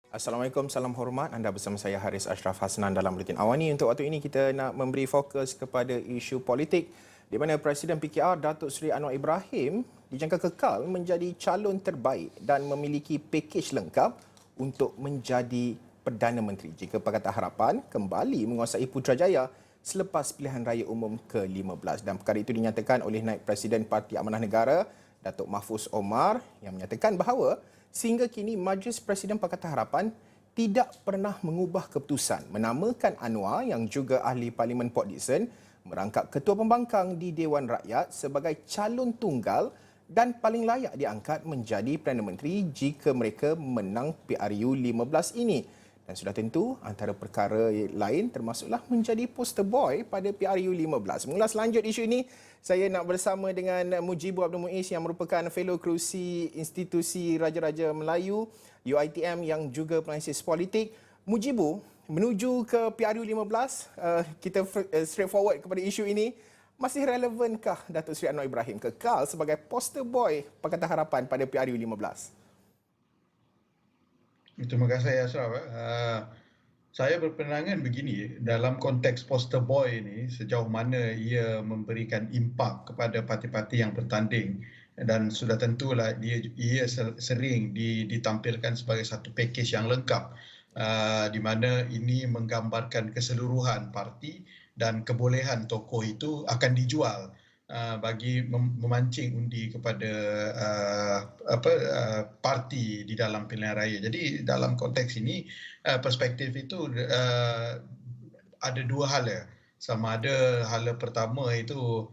Assalamualaikum, salam hormat. Anda bersama saya Haris Ashraf Hasnan dalam Buletin Awani. Untuk waktu ini kita nak memberi fokus kepada isu politik di mana Presiden PKR Datuk Seri Anwar Ibrahim dijangka kekal menjadi calon terbaik dan memiliki pakej lengkap untuk menjadi Perdana Menteri jika Pakatan Harapan kembali menguasai Putrajaya selepas pilihan raya umum ke-15. Dan perkara itu dinyatakan oleh Naib Presiden Parti Amanah Negara Datuk Mahfuz Omar yang menyatakan bahawa sehingga kini Majlis Presiden Pakatan Harapan tidak pernah mengubah keputusan menamakan Anwar yang juga ahli Parlimen Port Dickson merangkap Ketua Pembangkang di Dewan Rakyat sebagai calon tunggal dan paling layak diangkat menjadi Perdana Menteri jika mereka menang PRU 15 ini. Dan sudah tentu antara perkara lain termasuklah menjadi poster boy pada PRU 15. Mengulas lanjut isu ini, saya nak bersama dengan Mujibu Abdul Muiz yang merupakan fellow kerusi Institusi Raja-Raja Melayu UiTM yang juga penganalisis politik. Mujibu, menuju ke PRU 15, kita straightforward kepada isu ini. Masih relevankah Datuk Seri Anwar Ibrahim kekal sebagai poster boy Pakatan Harapan pada PRU 15? Terima kasih Ashraf. Saya berpandangan begini, dalam konteks poster boy ini, sejauh mana ia memberikan impak kepada parti-parti yang bertanding dan sudah tentulah ia sering ditampilkan sebagai satu pakej yang lengkap di mana ini menggambarkan keseluruhan parti dan kebolehan tokoh itu akan dijual bagi memancing undi kepada parti di dalam pilihan raya. Jadi dalam konteks ini perspektif itu ada dua hala. Sama ada hala pertama itu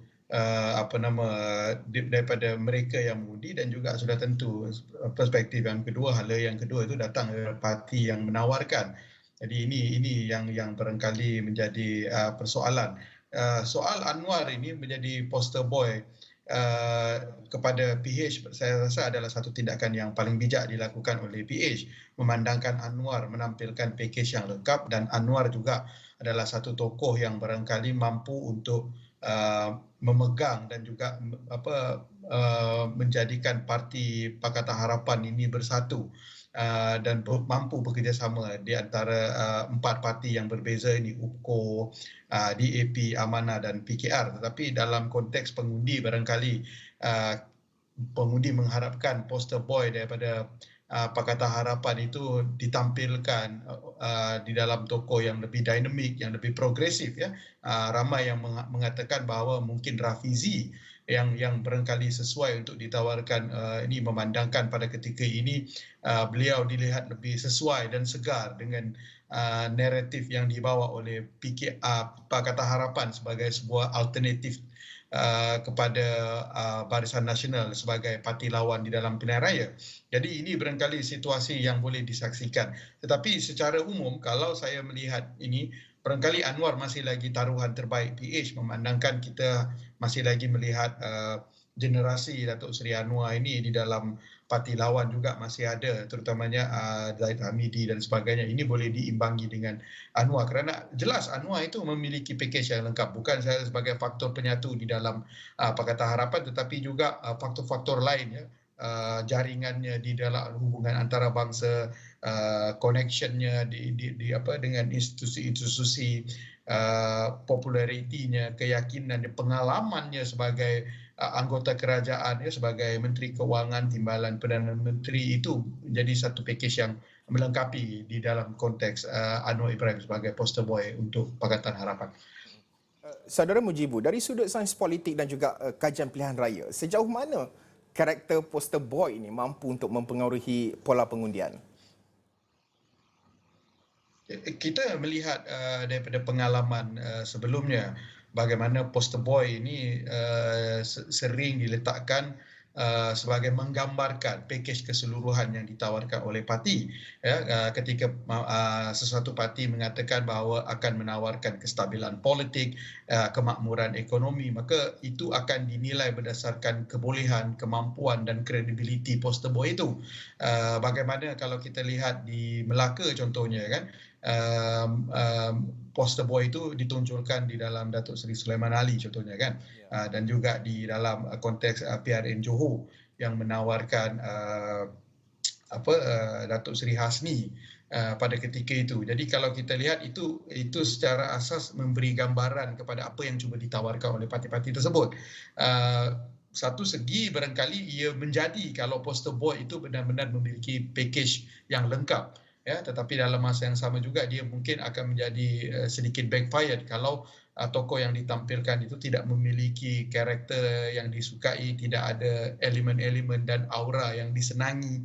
daripada mereka yang mengundi dan juga sudah tentu perspektif yang kedua, hala yang kedua itu datang dari parti yang menawarkan. Jadi ini yang barangkali menjadi persoalan. Soal Anwar ini menjadi poster boy kepada PH, saya rasa adalah satu tindakan yang paling bijak dilakukan oleh PH, memandangkan Anwar menampilkan pakej yang lengkap dan Anwar juga adalah satu tokoh yang barangkali mampu untuk memegang dan juga menjadikan parti Pakatan Harapan ini bersatu dan mampu bekerjasama di antara empat parti yang berbeza ini, UPKO, DAP, Amanah dan PKR. Tetapi dalam konteks pengundi barangkali pengundi mengharapkan poster boy daripada Pakatan Harapan itu ditampilkan di dalam tokoh yang lebih dinamik, yang lebih progresif ya. Ramai yang mengatakan bahawa mungkin Rafizi yang barangkali sesuai untuk ditawarkan ini, memandangkan pada ketika ini beliau dilihat lebih sesuai dan segar dengan naratif yang dibawa oleh Pakatan Harapan sebagai sebuah alternatif kepada Barisan Nasional sebagai parti lawan di dalam pilihan raya. Jadi ini barangkali situasi yang boleh disaksikan. Tetapi secara umum kalau saya melihat ini, barangkali Anwar masih lagi taruhan terbaik PH, memandangkan kita masih lagi melihat generasi Datuk Seri Anwar ini di dalam parti lawan juga masih ada, terutamanya Zaid Hamidi dan sebagainya. Ini boleh diimbangi dengan Anwar kerana jelas Anwar itu memiliki pakej yang lengkap. Bukan saya sebagai faktor penyatu di dalam Pakatan Harapan, tetapi juga faktor-faktor lain ya. Jaringannya di dalam hubungan antarabangsa, connectionnya dengan institusi-institusi, popularitinya, keyakinan, pengalamannya sebagai anggota kerajaan ya, sebagai Menteri Kewangan, Timbalan Perdana Menteri, itu menjadi satu pakej yang melengkapi di dalam konteks Anwar Ibrahim sebagai poster boy untuk Pakatan Harapan. Saudara Mujibu, dari sudut sains politik dan juga kajian pilihan raya, sejauh mana karakter poster boy ini mampu untuk mempengaruhi pola pengundian? Kita melihat daripada pengalaman sebelumnya bagaimana poster boy ini sering diletakkan sebagai menggambarkan pakej keseluruhan yang ditawarkan oleh parti ya, ketika sesuatu parti mengatakan bahawa akan menawarkan kestabilan politik, kemakmuran ekonomi, maka itu akan dinilai berdasarkan kebolehan, kemampuan dan kredibiliti poster boy itu. Bagaimana kalau kita lihat di Melaka contohnya kan, poster boy itu ditunjukkan di dalam Datuk Seri Sulaiman Ali contohnya kan, dan juga di dalam konteks PRN Johor yang menawarkan Datuk Seri Hasni pada ketika itu. Jadi kalau kita lihat itu secara asas memberi gambaran kepada apa yang cuba ditawarkan oleh parti-parti tersebut. Satu segi barangkali ia menjadi kalau poster boy itu benar-benar memiliki package yang lengkap, ya, tetapi dalam masa yang sama juga dia mungkin akan menjadi sedikit backfired kalau tokoh yang ditampilkan itu tidak memiliki karakter yang disukai, tidak ada elemen-elemen dan aura yang disenangi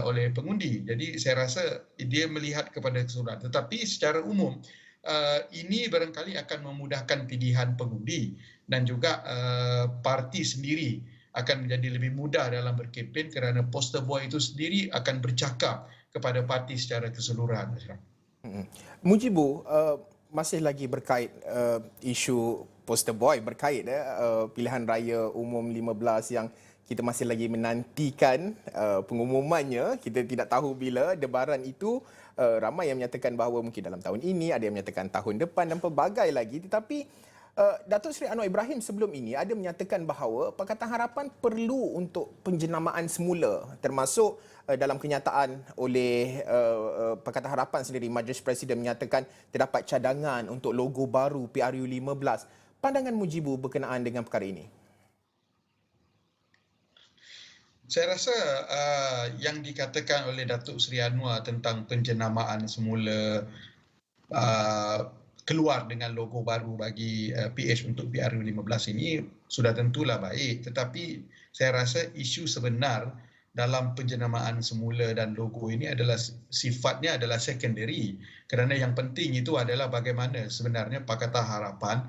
oleh pengundi. Jadi saya rasa dia melihat kepada keseluruhan. Tetapi secara umum ini barangkali akan memudahkan pilihan pengundi dan juga parti sendiri akan menjadi lebih mudah dalam berkempen kerana poster boy itu sendiri akan bercakap kepada parti secara keseluruhan. Mujibu, masih lagi berkait isu poster boy berkait pilihan raya umum 15 yang kita masih lagi menantikan pengumumannya. Kita tidak tahu bila debaran itu. Ramai yang menyatakan bahawa mungkin dalam tahun ini, ada yang menyatakan tahun depan dan pelbagai lagi. Tetapi Datuk Seri Anwar Ibrahim sebelum ini ada menyatakan bahawa Pakatan Harapan perlu untuk penjenamaan semula, termasuk dalam kenyataan oleh Pakatan Harapan sendiri. Majlis Presiden menyatakan terdapat cadangan untuk logo baru PRU 15. Pandangan Mujibu berkenaan dengan perkara ini? Saya rasa yang dikatakan oleh Datuk Seri Anwar tentang penjenamaan semula, keluar dengan logo baru bagi PH untuk PRU 15 ini sudah tentulah baik, tetapi saya rasa isu sebenar dalam penjenamaan semula dan logo ini adalah sifatnya adalah secondary, kerana yang penting itu adalah bagaimana sebenarnya Pakatan Harapan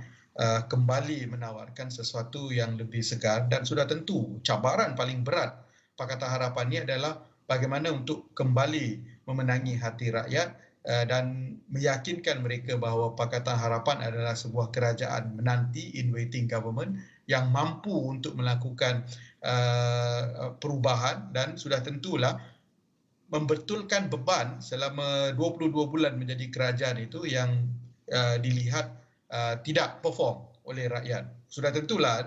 kembali menawarkan sesuatu yang lebih segar, dan sudah tentu cabaran paling berat Pakatan Harapan ini adalah bagaimana untuk kembali memenangi hati rakyat dan meyakinkan mereka bahawa Pakatan Harapan adalah sebuah kerajaan menanti, in waiting government yang mampu untuk melakukan perubahan dan sudah tentulah membetulkan beban selama 22 bulan menjadi kerajaan itu yang dilihat tidak perform oleh rakyat. Sudah tentulah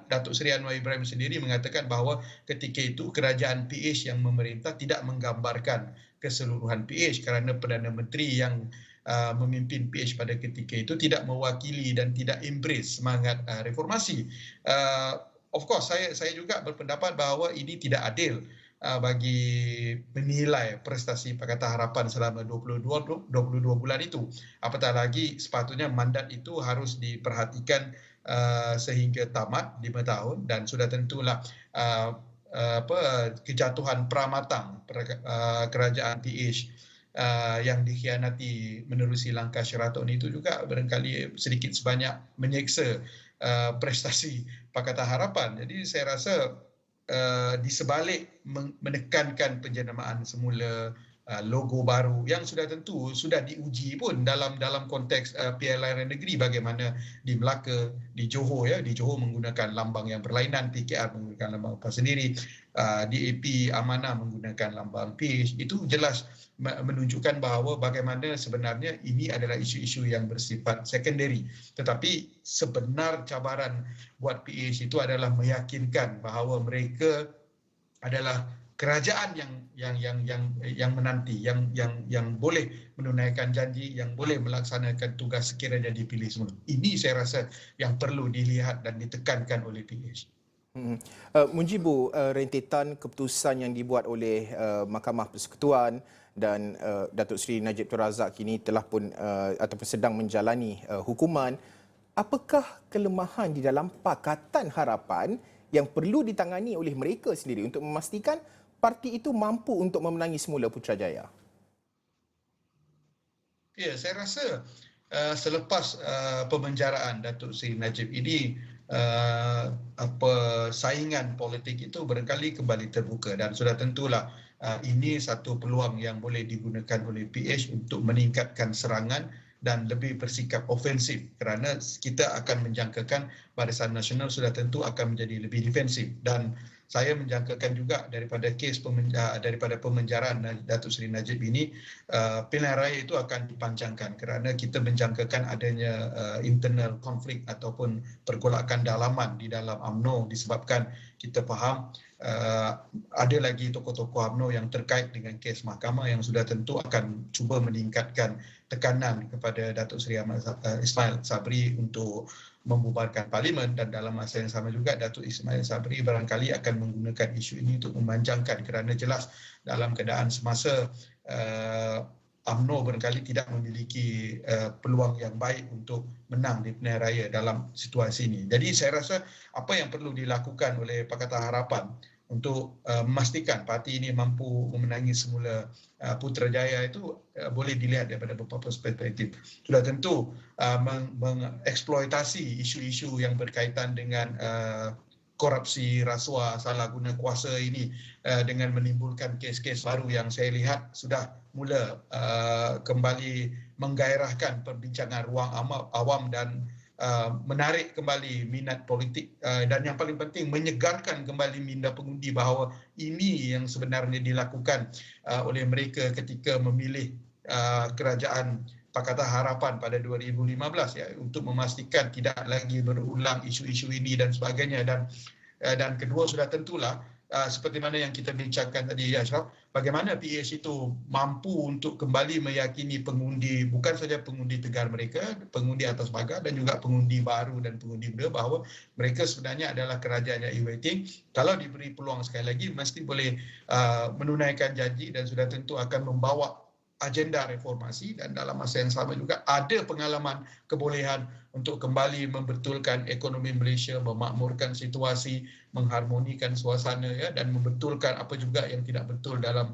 Datuk Seri Anwar Ibrahim sendiri mengatakan bahawa ketika itu kerajaan PH yang memerintah tidak menggambarkan keseluruhan PH kerana Perdana Menteri yang memimpin PH pada ketika itu tidak mewakili dan tidak embrace semangat reformasi. Of course, saya juga berpendapat bahawa ini tidak adil bagi menilai prestasi Pakatan Harapan selama 22 bulan itu. Apatah lagi sepatutnya mandat itu harus diperhatikan sehingga tamat 5 tahun, dan sudah tentulah kejatuhan pramatang kerajaan PH yang dikhianati menerusi langkah Sheraton itu juga barangkali sedikit sebanyak menyeksa prestasi Pakatan Harapan. Jadi saya rasa di sebalik menekankan penjenamaan semula, logo baru yang sudah tentu sudah diuji pun dalam konteks PLRN negeri, bagaimana di Melaka, di Johor, ya, di Johor menggunakan lambang yang berlainan, PKR menggunakan lambang apa sendiri, DAP Amanah menggunakan lambang PH. Itu jelas menunjukkan bahawa bagaimana sebenarnya ini adalah isu-isu yang bersifat secondary, tetapi sebenar cabaran buat PH itu adalah meyakinkan bahawa mereka adalah kerajaan yang menanti, yang boleh menunaikan janji, yang boleh melaksanakan tugas sekiranya dipilih semula. Ini saya rasa yang perlu dilihat dan ditekankan oleh PH. Mujibu, rentetan keputusan yang dibuat oleh Mahkamah Persekutuan dan Datuk Seri Najib Tun Razak kini telah pun ataupun sedang menjalani hukuman. Apakah kelemahan di dalam Pakatan Harapan yang perlu ditangani oleh mereka sendiri untuk memastikan parti itu mampu untuk memenangi semula Putrajaya? Ya, saya rasa selepas pemenjaraan Datuk Seri Najib ini, saingan politik itu barangkali kembali terbuka, dan sudah tentulah ini satu peluang yang boleh digunakan oleh PH untuk meningkatkan serangan dan lebih bersikap ofensif, kerana kita akan menjangkakan Barisan Nasional sudah tentu akan menjadi lebih defensif. Dan saya menjangkakan juga daripada daripada pemenjaraan Datuk Seri Najib ini, pilihan raya itu akan dipanjangkan kerana kita menjangkakan adanya internal konflik ataupun pergolakan dalaman di dalam UMNO disebabkan kita faham ada lagi tokoh-tokoh UMNO yang terkait dengan kes mahkamah yang sudah tentu akan cuba meningkatkan tekanan kepada Datuk Seri Ismail Sabri untuk membubarkan parlimen, dan dalam masa yang sama juga Datuk Ismail Sabri barangkali akan menggunakan isu ini untuk memanjangkan kerana jelas dalam keadaan semasa UMNO barangkali tidak memiliki peluang yang baik untuk menang di pilihan raya dalam situasi ini. Jadi saya rasa apa yang perlu dilakukan oleh Pakatan Harapan untuk memastikan parti ini mampu memenangi semula Putrajaya itu boleh dilihat daripada beberapa perspektif. Sudah tentu mengeksploitasi isu-isu yang berkaitan dengan korupsi, rasuah, salah guna kuasa ini dengan menimbulkan kes-kes baru yang saya lihat sudah mula kembali menggairahkan perbincangan ruang awam dan menarik kembali minat politik dan yang paling penting menyegarkan kembali minda pengundi bahawa ini yang sebenarnya dilakukan oleh mereka ketika memilih kerajaan Pakatan Harapan pada 2015 ya, untuk memastikan tidak lagi berulang isu-isu ini dan sebagainya. Dan kedua sudah tentulah seperti mana yang kita bincangkan tadi ya Ashraf, bagaimana PH itu mampu untuk kembali meyakini pengundi, bukan saja pengundi tegar mereka, pengundi atas pagar dan juga pengundi baru dan pengundi muda, bahawa mereka sebenarnya adalah kerajaan yang e-waiting. Kalau diberi peluang sekali lagi mesti boleh menunaikan janji dan sudah tentu akan membawa agenda reformasi, dan dalam masa yang sama juga ada pengalaman kebolehan untuk kembali membetulkan ekonomi Malaysia, memakmurkan situasi, mengharmonikan suasana ya, dan membetulkan apa juga yang tidak betul dalam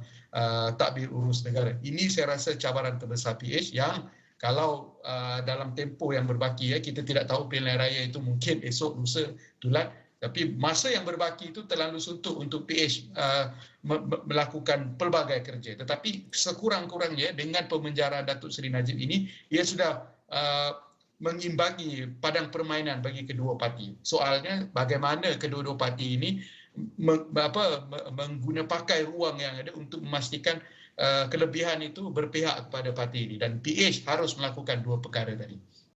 tadbir urus negara. Ini saya rasa cabaran terbesar PH yang kalau dalam tempoh yang berbaki ya, kita tidak tahu pilihan raya itu mungkin esok, lusa, tulan. Tapi masa yang berbaki itu terlalu suntuk untuk PH melakukan pelbagai kerja. Tetapi sekurang-kurangnya dengan pemenjaraan Datuk Seri Najib ini, ia sudah mengimbangi padang permainan bagi kedua parti. Soalnya bagaimana kedua-dua parti ini mengguna pakai ruang yang ada untuk memastikan kelebihan itu berpihak kepada parti ini. Dan PH harus melakukan dua perkara tadi.